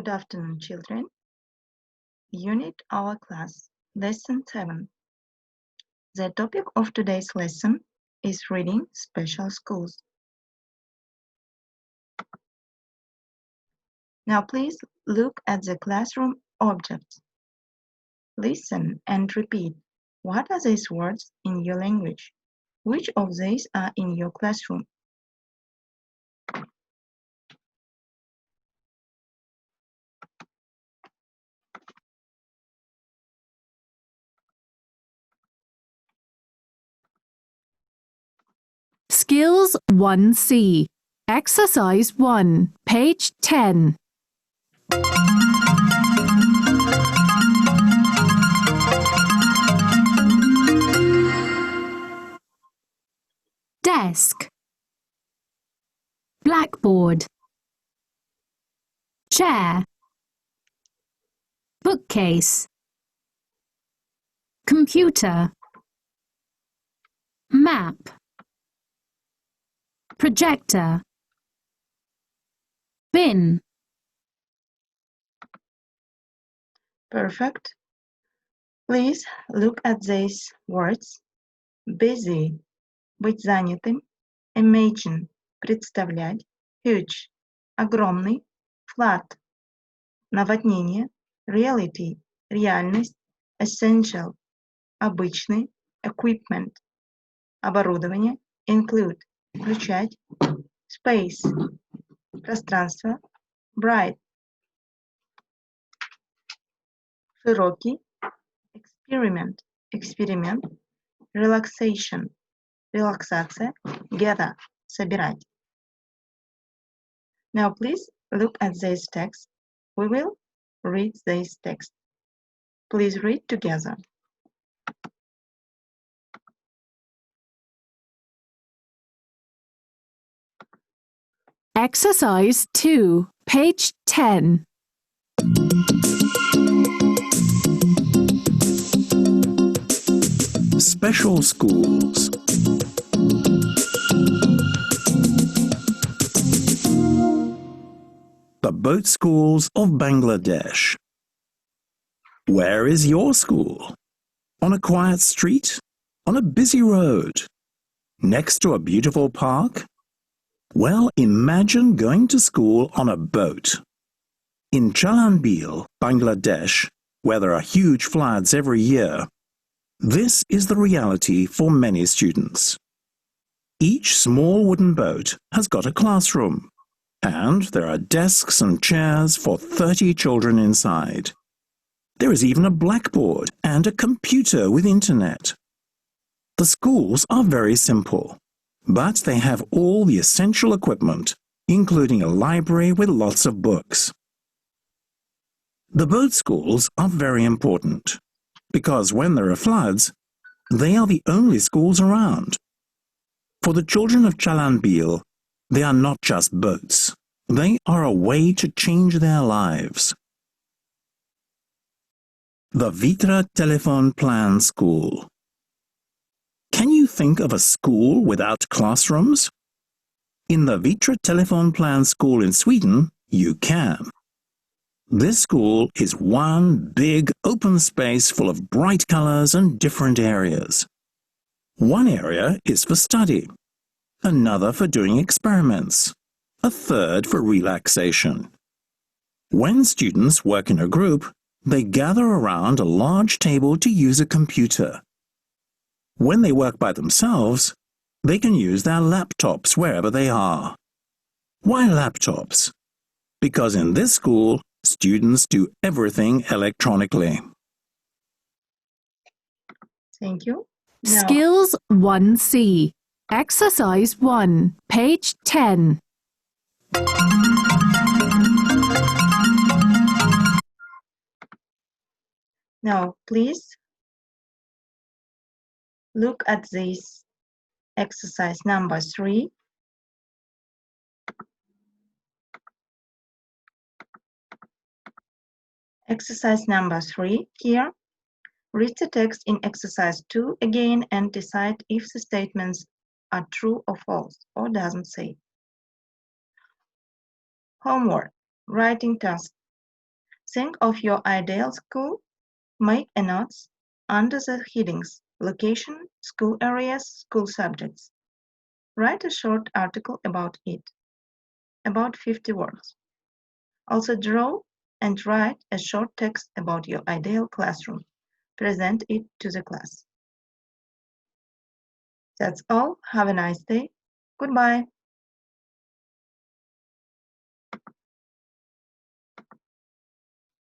Good afternoon, children. Unit our class, Lesson 7. The topic of today's lesson is reading special schools. Now please look at the classroom objects. Listen and repeat. What are these words in your language? Which of these are in your classroom? Skills 1C. Exercise 1, page 10. Desk, blackboard, chair, bookcase, computer, map, projector, bin. Perfect. Please look at these words. Busy – быть занятым, imagine – представлять, huge – огромный, flat – наводнение, reality – реальность, essential – обычный, equipment – оборудование, include – включать, space – пространство, bright – широкий, experiment – эксперимент, relaxation – релаксация, gather – собирать. Now please look at this text. We will read this text. Please read together. Exercise 2, page 10. Special schools. The boat schools of Bangladesh. Where is your school? On a quiet street? On a busy road? Next to a beautiful park? Well, imagine going to school on a boat. In Chalanbil, Bangladesh, where there are huge floods every year, this is the reality for many students. Each small wooden boat has got a classroom, and there are desks and chairs for 30 children inside. There is even a blackboard and a computer with internet. The schools are very simple, but they have all the essential equipment, including a library with lots of books. The boat schools are very important, because when there are floods, they are the only schools around. For the children of Chalanbil, they are not just boats. They are a way to change their lives. The Vitra Telephone Plan School. Can you think of a school without classrooms? In the Vitra Telephone Plan School in Sweden, you can. This school is one big open space full of bright colors and different areas. One area is for study, another for doing experiments, a third for relaxation. When students work in a group, they gather around a large table to use a computer. When they work by themselves, they can use their laptops wherever they are. Why laptops? Because in this school, students do everything electronically. Thank you. Now, Skills 1C. Exercise 1, page 10. now please look at this exercise number 3. Exercise number 3 here. Read the text in exercise 2 again and decide if the statements are true or false or doesn't say. Homework. Writing task. Think of your ideal school. Make a notes under the headings: location, school areas, school subjects. Write a short article about it, about 50 words. Also draw and write a short text about your ideal classroom. Present it to the class. That's all. Have a nice day. Goodbye.